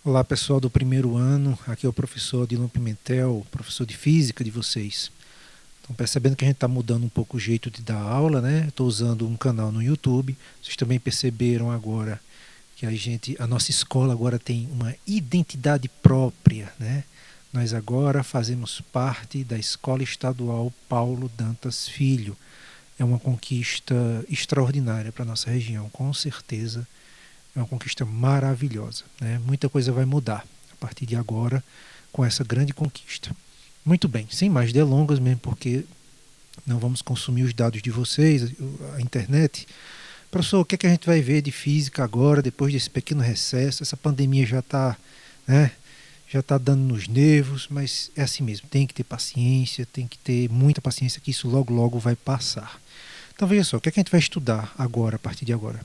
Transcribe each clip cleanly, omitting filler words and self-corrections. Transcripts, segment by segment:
Olá pessoal do primeiro ano, aqui é o professor Adilon Pimentel, professor de física de vocês. Estão percebendo que a gente está mudando um pouco o jeito de dar aula, né? Estou usando um canal no YouTube. Vocês também perceberam agora que a nossa escola agora tem uma identidade própria, né? Nós agora fazemos parte da Escola Estadual Paulo Dantas Filho. É uma conquista extraordinária para a nossa região, com certeza. É uma conquista maravilhosa, né? Muita coisa vai mudar a partir de agora com essa grande conquista. Muito bem, sem mais delongas mesmo, porque não vamos consumir os dados de vocês, a internet. Professor, o que é que a gente vai ver de física agora, depois desse pequeno recesso? Essa pandemia já está, né, já está dando nos nervos, mas é assim mesmo, tem que ter paciência, tem que ter muita paciência, que isso logo logo vai passar. Então veja só, o que é que a gente vai estudar agora, a partir de agora?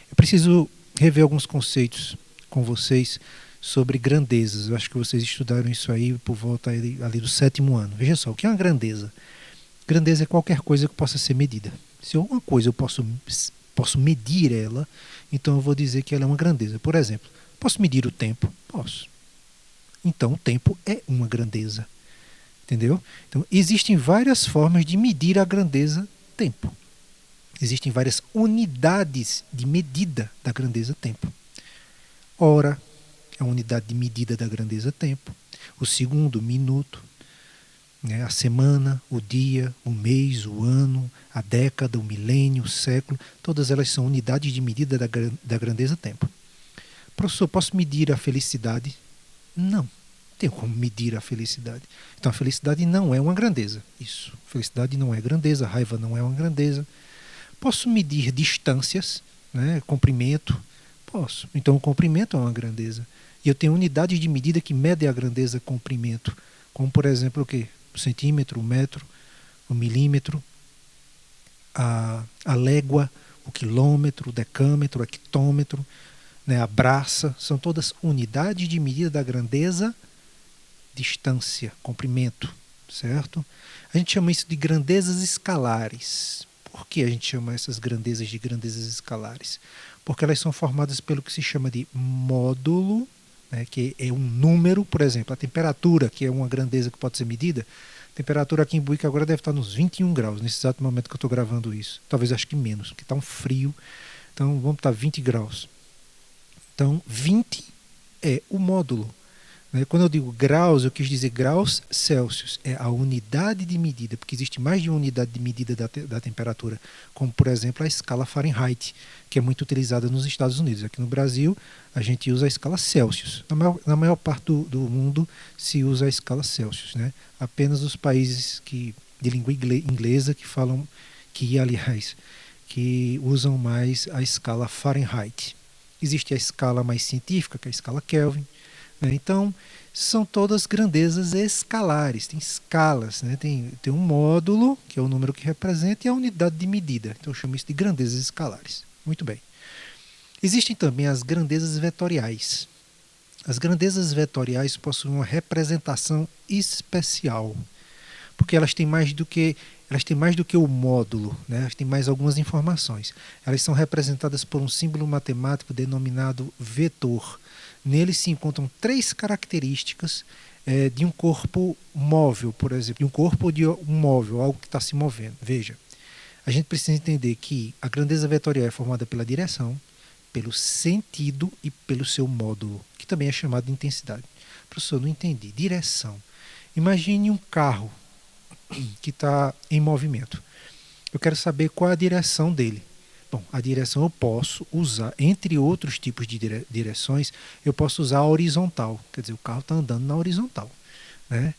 Eu preciso rever alguns conceitos com vocês sobre grandezas. Eu acho que vocês estudaram isso aí por volta ali do sétimo ano. Veja só, o que é uma grandeza? Grandeza é qualquer coisa que possa ser medida. Se alguma coisa eu posso medir ela, então eu vou dizer que ela é uma grandeza. Por exemplo, posso medir o tempo? Posso. Então o tempo é uma grandeza. Entendeu? Então existem várias formas de medir a grandeza tempo. Existem várias unidades de medida da grandeza tempo. Hora é a unidade de medida da grandeza tempo. O segundo, minuto. Né? A semana, o dia, o mês, o ano, a década, o milênio, o século. Todas elas são unidades de medida da grandeza tempo. Professor, posso medir a felicidade? Não. Tenho como medir a felicidade. Então a felicidade não é uma grandeza. Isso. Felicidade não é grandeza, a raiva não é uma grandeza. Posso medir distâncias, né? Comprimento? Posso. Então o comprimento é uma grandeza. E eu tenho unidades de medida que medem a grandeza comprimento. Como por exemplo o quê? O centímetro, o metro, o milímetro, a légua, o quilômetro, o decâmetro, o hectômetro, né? A braça. São todas unidades de medida da grandeza, distância, comprimento. Certo? A gente chama isso de grandezas escalares. Por que a gente chama essas grandezas de grandezas escalares? Porque elas são formadas pelo que se chama de módulo, né, que é um número, por exemplo, a temperatura, que é uma grandeza que pode ser medida. A temperatura aqui em Buíque agora deve estar nos 21 graus, nesse exato momento que eu estou gravando isso. Talvez acho que menos, porque está um frio. Então vamos estar 20 graus. Então 20 é o módulo. Quando eu digo graus, eu quis dizer graus Celsius. É a unidade de medida, porque existe mais de uma unidade de medida da temperatura, como por exemplo a escala Fahrenheit, que é muito utilizada nos Estados Unidos. Aqui no Brasil, a gente usa a escala Celsius. Na maior parte do mundo se usa a escala Celsius. Né? Apenas os países de língua inglesa que falam, aliás, que usam mais a escala Fahrenheit. Existe a escala mais científica, que é a escala Kelvin. Então, são todas grandezas escalares, tem escalas, né? Tem um módulo, que é o número que representa, e a unidade de medida. Então, eu chamo isso de grandezas escalares. Muito bem. Existem também as grandezas vetoriais. As grandezas vetoriais possuem uma representação especial, porque elas têm mais do que o módulo, né? Elas têm mais algumas informações. Elas são representadas por um símbolo matemático denominado vetor. Nele se encontram três características de um corpo móvel, por exemplo, de um corpo de um móvel, algo que está se movendo. Veja, a gente precisa entender que a grandeza vetorial é formada pela direção, pelo sentido e pelo seu módulo, que também é chamado de intensidade. Professor, não entendi. Direção. Imagine um carro que está em movimento. Eu quero saber qual é a direção dele. Bom, a direção eu posso usar, entre outros tipos de direções, eu posso usar a horizontal. Quer dizer, o carro está andando na horizontal. Né?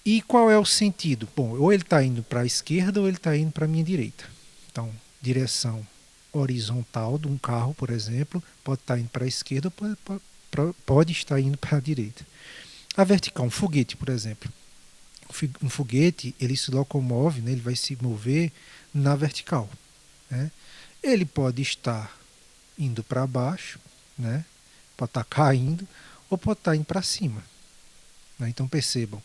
E qual é o sentido? Bom, ou ele está indo para a esquerda ou ele está indo para a minha direita. Então, direção horizontal de um carro, por exemplo, pode estar indo para a esquerda ou pode estar indo para a direita. A vertical, um foguete, por exemplo. Um foguete, ele se locomove, né? Ele vai se mover na vertical. Né? Ele pode estar indo para baixo, né? Pode estar caindo, ou pode estar indo para cima. Né? Então percebam,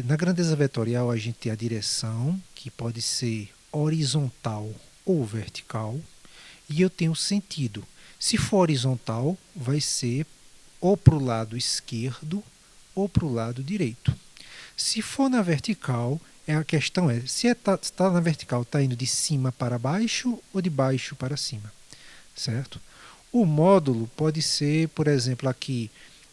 na grandeza vetorial a gente tem a direção, que pode ser horizontal ou vertical, e eu tenho o sentido. Se for horizontal, vai ser ou para o lado esquerdo ou para o lado direito. Se for na vertical, a questão é, se está na vertical, está indo de cima para baixo ou de baixo para cima, certo? O módulo pode ser, por exemplo, aqui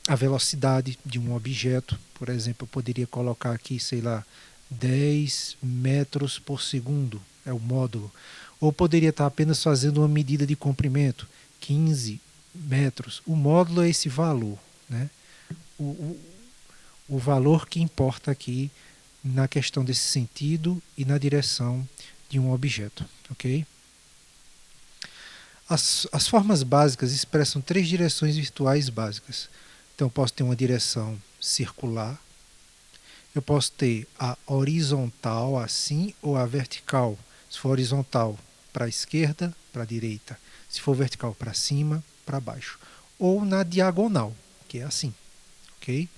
a velocidade de um objeto. Por exemplo, eu poderia colocar aqui, sei lá, 10 metros por segundo, é o módulo. Ou poderia estar apenas fazendo uma medida de comprimento, 15 metros. O módulo é esse valor, né? O valor que importa aqui na questão desse sentido e na direção de um objeto, ok? As formas básicas expressam 3 direções virtuais básicas. Então, eu posso ter uma direção circular, eu posso ter a horizontal assim ou a vertical. Se for horizontal, para a esquerda, para a direita. Se for vertical, para cima, para baixo. Ou na diagonal, que é assim, ok?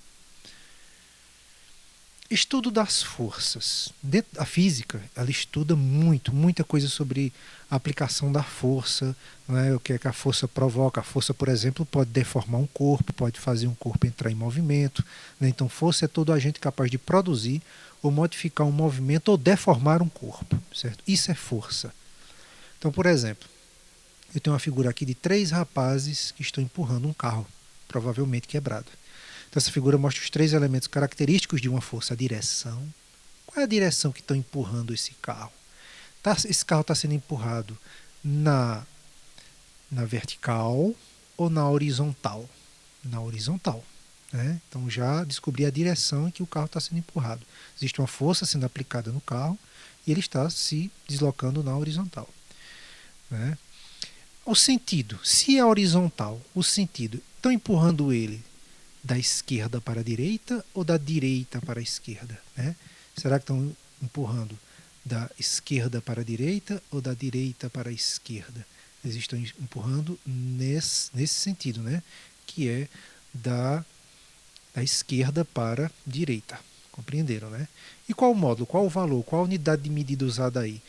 Estudo das forças. A física, ela estuda muita coisa sobre a aplicação da força, não é? O que é que a força provoca. A força, por exemplo, pode deformar um corpo, pode fazer um corpo entrar em movimento, né? Então, força é todo agente capaz de produzir ou modificar um movimento ou deformar um corpo, certo? Isso é força. Então, por exemplo, eu tenho uma figura aqui de 3 rapazes que estão empurrando um carro, provavelmente quebrado. Então, essa figura mostra os 3 elementos característicos de uma força. A direção. Qual é a direção que estão empurrando esse carro? Esse carro está sendo empurrado na vertical ou na horizontal? Na horizontal. Né? Então, já descobri a direção em que o carro está sendo empurrado. Existe uma força sendo aplicada no carro e ele está se deslocando na horizontal. Né? O sentido. Se é horizontal, o sentido. Estão empurrando ele da esquerda para a direita ou da direita para a esquerda? Né? Será que estão empurrando da esquerda para a direita ou da direita para a esquerda? Eles estão empurrando nesse sentido, né? Que é da esquerda para a direita. Compreenderam, né? E qual o módulo, qual o valor, qual a unidade de medida usada aí?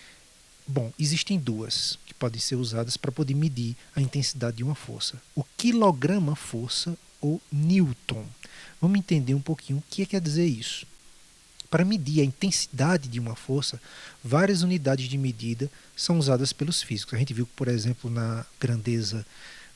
Bom, existem 2 que podem ser usadas para poder medir a intensidade de uma força. O quilograma-força ou Newton. Vamos entender um pouquinho o que quer dizer isso. Para medir a intensidade de uma força, várias unidades de medida são usadas pelos físicos. A gente viu que, por exemplo, na grandeza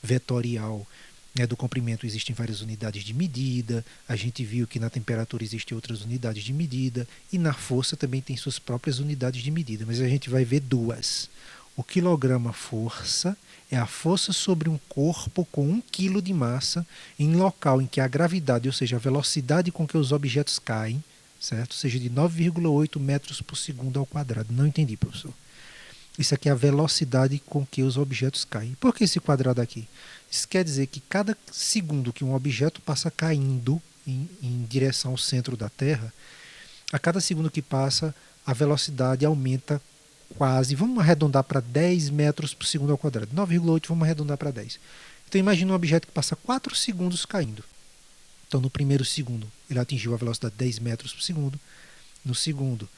vetorial, né, do comprimento existem várias unidades de medida, a gente viu que na temperatura existem outras unidades de medida, e na força também tem suas próprias unidades de medida, mas a gente vai ver 2. O quilograma-força é a força sobre um corpo com 1 kg de massa em local em que a gravidade, ou seja, a velocidade com que os objetos caem, certo? Seja de 9,8 metros por segundo ao quadrado. Não entendi, professor. Isso aqui é a velocidade com que os objetos caem. Por que esse quadrado aqui? Isso quer dizer que cada segundo que um objeto passa caindo em direção ao centro da Terra, a cada segundo que passa, a velocidade aumenta quase, vamos arredondar para 10 metros por segundo ao quadrado. 9,8 vamos arredondar para 10. Então imagine um objeto que passa 4 segundos caindo. Então no primeiro segundo ele atingiu a velocidade de 10 metros por segundo, no segundo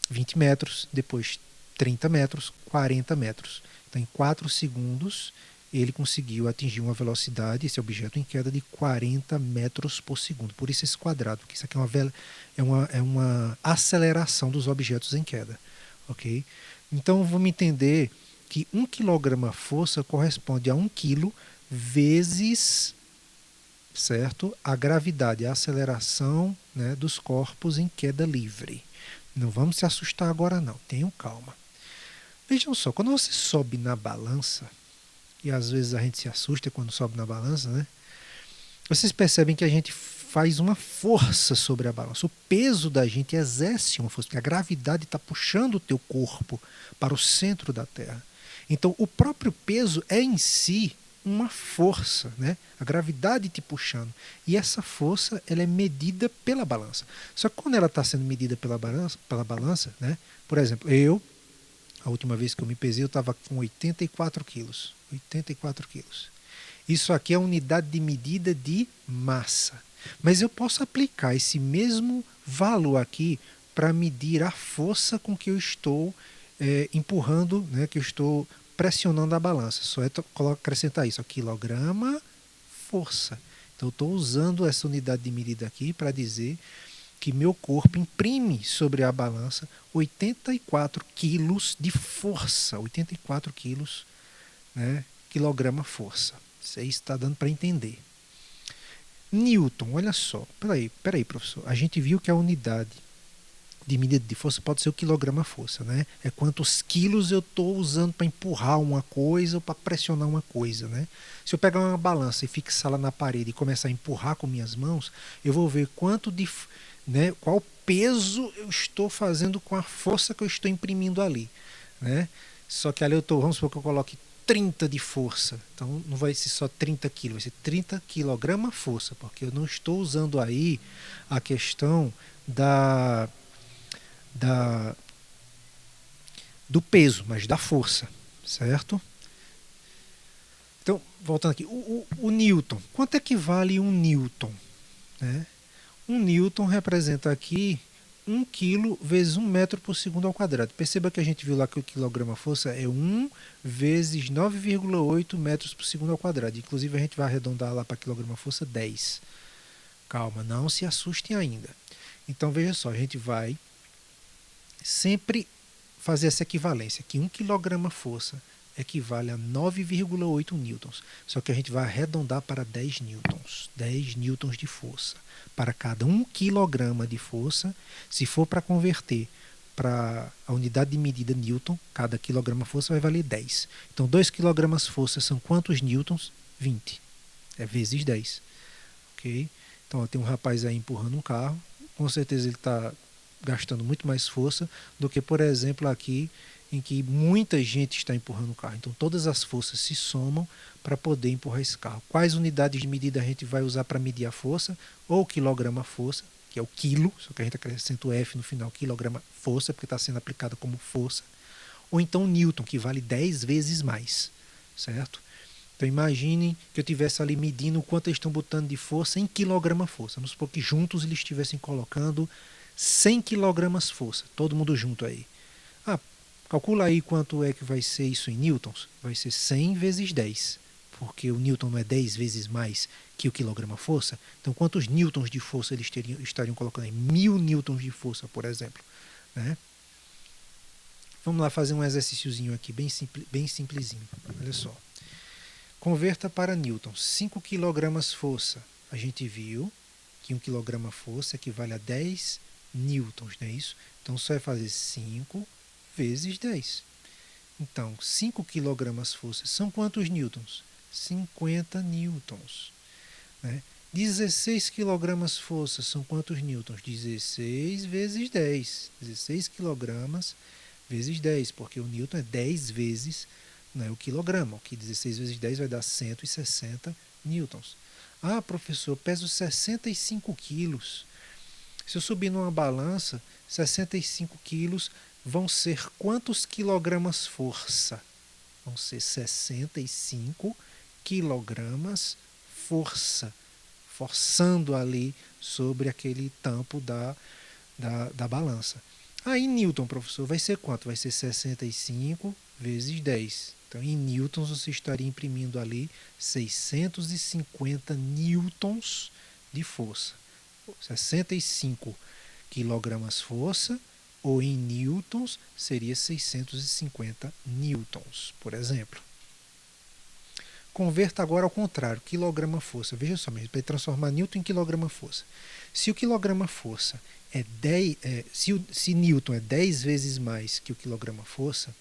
20 metros, depois 30 metros, 40 metros. Então em 4 segundos ele conseguiu atingir uma velocidade, esse objeto em queda, de 40 metros por segundo. Por isso esse quadrado, porque isso aqui é uma aceleração dos objetos em queda. Ok? Então vamos entender que 1 kg-força corresponde a 1 kg vezes, certo, a gravidade, a aceleração, né, dos corpos em queda livre. Não vamos se assustar agora não, tenham calma. Vejam só, quando você sobe na balança, e às vezes a gente se assusta quando sobe na balança, né? Vocês percebem que a gente faz uma força sobre a balança. O peso da gente exerce uma força, porque a gravidade está puxando o teu corpo para o centro da Terra. Então, o próprio peso é em si uma força, né? A gravidade te puxando. E essa força, ela é medida pela balança. Só que quando ela está sendo medida pela balança, né? Por exemplo, a última vez que eu me pesei, eu estava com 84 quilos. 84 quilos. Isso aqui é a unidade de medida de massa. Mas eu posso aplicar esse mesmo valor aqui para medir a força com que eu estou empurrando, né, que eu estou pressionando a balança. Só é acrescentar isso, quilograma, força. Então, eu estou usando essa unidade de medida aqui para dizer que meu corpo imprime sobre a balança 84 quilos de força. 84 quilos, né, quilograma força. Isso aí está dando para entender. Newton, olha só. Peraí, professor. A gente viu que a unidade de medida de força pode ser o quilograma força, né? É quantos quilos eu estou usando para empurrar uma coisa ou para pressionar uma coisa, né? Se eu pegar uma balança e fixá-la na parede e começar a empurrar com minhas mãos, eu vou ver né, qual peso eu estou fazendo com a força que eu estou imprimindo ali, né? Só que ali vamos supor que eu coloque 30 de força. Então não vai ser só 30 quilos, vai ser 30 quilograma força, porque eu não estou usando aí a questão da, do peso, mas da força, certo? Então, voltando aqui, o Newton, quanto é que vale um Newton? Né? Um Newton representa aqui 1 kg vezes 1 metro por segundo ao quadrado. Perceba que a gente viu lá que o quilograma força é 1 vezes 9,8 metros por segundo ao quadrado. Inclusive a gente vai arredondar lá para quilograma força 10. Calma, não se assustem ainda. Então veja só, a gente vai sempre fazer essa equivalência, que 1 kg força equivale a 9,8 newtons. Só que a gente vai arredondar para 10 newtons. 10 newtons de força. Para cada 1 kg de força, se for para converter para a unidade de medida newton, cada quilograma força vai valer 10. Então 2 kg força são quantos newtons? 20. É vezes 10. Ok? Então ó, tem um rapaz aí empurrando um carro. Com certeza ele está gastando muito mais força do que, por exemplo, aqui em que muita gente está empurrando o carro. Então todas as forças se somam para poder empurrar esse carro. Quais unidades de medida a gente vai usar para medir a força? Ou quilograma força, que é o quilo, só que a gente acrescenta o F no final, quilograma força, porque está sendo aplicada como força. Ou então Newton, que vale 10 vezes mais, certo? Então imaginem que eu estivesse ali medindo o quanto eles estão botando de força em quilograma força. Vamos supor que juntos eles estivessem colocando 100 quilogramas força, todo mundo junto aí. Ah, calcula aí quanto é que vai ser isso em newtons. Vai ser 100 vezes 10, porque o newton não é 10 vezes mais que o quilograma força. Então quantos newtons de força eles estariam colocando aí? 1000 newtons de força, por exemplo. Né? Vamos lá fazer um exercíciozinho aqui, bem simplesinho. Olha só. Converta para newtons. 5 kg força. A gente viu que 1 kg força equivale a 10 newtons, não é isso? Então só vai fazer 5 vezes 10. Então, 5 kg força são quantos newtons? 50 newtons. Né? 16 kg força são quantos newtons? 16 vezes 10. 16 kg vezes 10, porque o newton é 10 vezes, né, o quilograma, que 16 vezes 10 vai dar 160 newtons. Ah, professor, eu peso 65 quilos. Se eu subir numa balança, 65 quilos vão ser quantos quilogramas força? Vão ser 65 quilogramas força, forçando ali sobre aquele tampo da balança. Aí, Newton, professor, vai ser quanto? Vai ser 65 vezes 10. Então, em newtons, você estaria imprimindo ali 650 newtons de força. 65 quilogramas força, ou em newtons, seria 650 newtons, por exemplo. Converta agora ao contrário, quilograma força. Veja só, para transformar newton em quilograma força. Se o quilograma força é 10, se newton é 10 vezes mais que o quilograma força,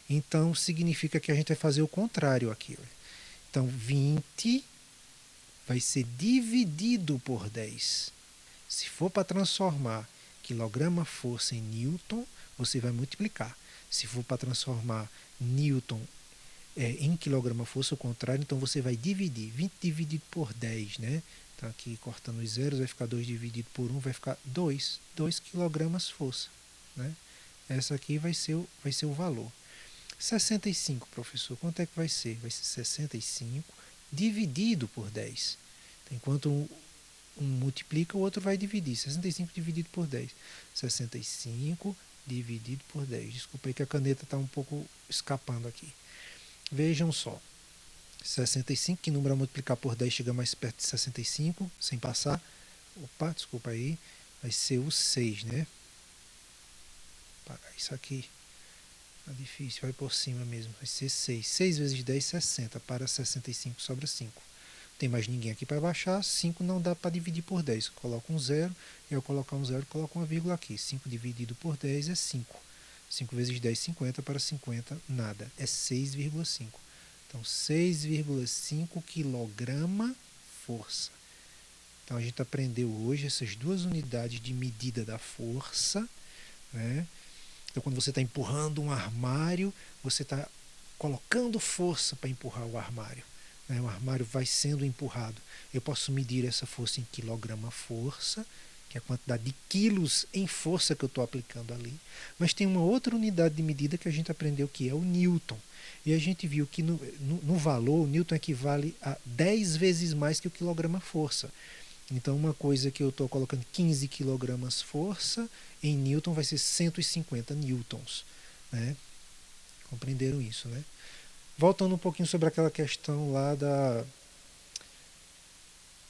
então significa que a gente vai fazer o contrário aqui. Então 20 vai ser dividido por 10. Se for para transformar quilograma força em newton, você vai multiplicar. Se for para transformar newton em quilograma força, o contrário, então você vai dividir. 20 dividido por 10, né? Então aqui cortando os zeros, vai ficar 2 dividido por 1, vai ficar 2 quilogramas força. Né? Essa aqui vai ser o valor. 65, professor, quanto é que vai ser? Vai ser 65 dividido por 10. Então, enquanto um multiplica, o outro vai dividir. 65 dividido por 10. 65 dividido por 10. Desculpa aí que a caneta está um pouco escapando aqui. Vejam só. 65, que número a multiplicar por 10 chega mais perto de 65, sem passar. Opa, desculpa aí. Vai ser o 6, né? Isso aqui é difícil, vai por cima mesmo. Vai ser 6. 6 vezes 10, 60. Para 65 sobra 5. Não tem mais ninguém aqui para baixar. 5 não dá para dividir por 10. Coloca um 0. E ao colocar um 0, coloca uma vírgula aqui. 5 dividido por 10 é 5. 5 vezes 10, 50. Para 50, nada. É 6,5. Então, 6,5 quilograma força. Então, a gente aprendeu hoje essas duas unidades de medida da força, né? Então, quando você está empurrando um armário, você está colocando força para empurrar o armário, né? O armário vai sendo empurrado. Eu posso medir essa força em quilograma força, que é a quantidade de quilos em força que eu estou aplicando ali. Mas tem uma outra unidade de medida que a gente aprendeu, que é o Newton. E a gente viu que no valor, o Newton equivale a 10 vezes mais que o quilograma força. Então, uma coisa que eu estou colocando 15 quilogramas força, em Newton vai ser 150 newtons, né? Compreenderam isso, né? Voltando um pouquinho sobre aquela questão lá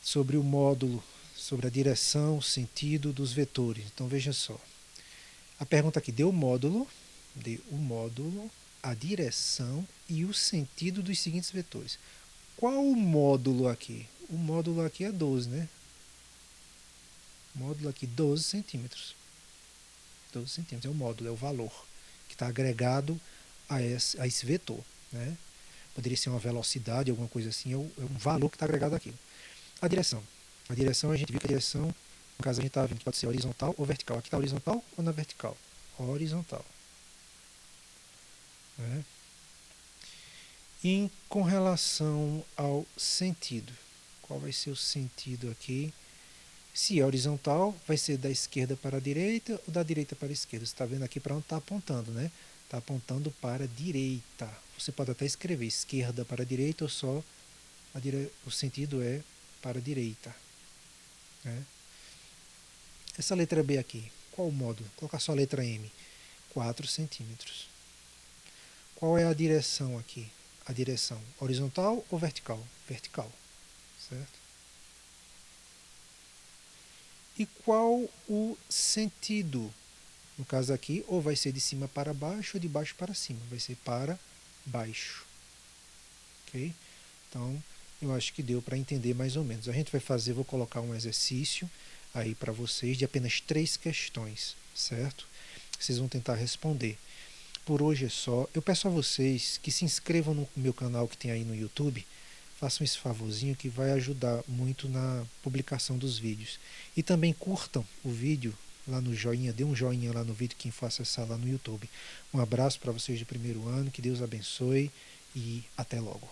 sobre o módulo, sobre a direção, o sentido dos vetores. Então, veja só. A pergunta aqui, dê o módulo, a direção e o sentido dos seguintes vetores. Qual o módulo aqui? O módulo aqui é 12, né? Módulo aqui 12 centímetros. 12 centímetros é o módulo, é o valor que está agregado a esse vetor, né? Poderia ser uma velocidade, alguma coisa assim, é um valor que está agregado àquilo. A direção. A direção, a gente viu que a direção, no caso a gente está vendo que pode ser horizontal ou vertical. Aqui está horizontal ou na vertical? Horizontal. Né? E com relação ao sentido, qual vai ser o sentido aqui? Se é horizontal, vai ser da esquerda para a direita ou da direita para a esquerda. Você está vendo aqui para onde está apontando, né? Está apontando para a direita. Você pode até escrever esquerda para a direita ou só o sentido é para a direita. Né? Essa letra B aqui, qual o módulo? Vou colocar só a letra M. 4 centímetros. Qual é a direção aqui? A direção horizontal ou vertical? Vertical. Certo? E qual o sentido? No caso aqui, ou vai ser de cima para baixo ou de baixo para cima. Vai ser para baixo. Ok? Então, eu acho que deu para entender mais ou menos. A gente vai fazer, vou colocar um exercício aí para vocês de apenas 3 questões, certo? Vocês vão tentar responder. Por hoje é só. Eu peço a vocês que se inscrevam no meu canal que tem aí no YouTube. Façam esse favorzinho que vai ajudar muito na publicação dos vídeos. E também curtam o vídeo lá no joinha, dê um joinha lá no vídeo quem for acessar lá no YouTube. Um abraço para vocês do primeiro ano, que Deus abençoe e até logo.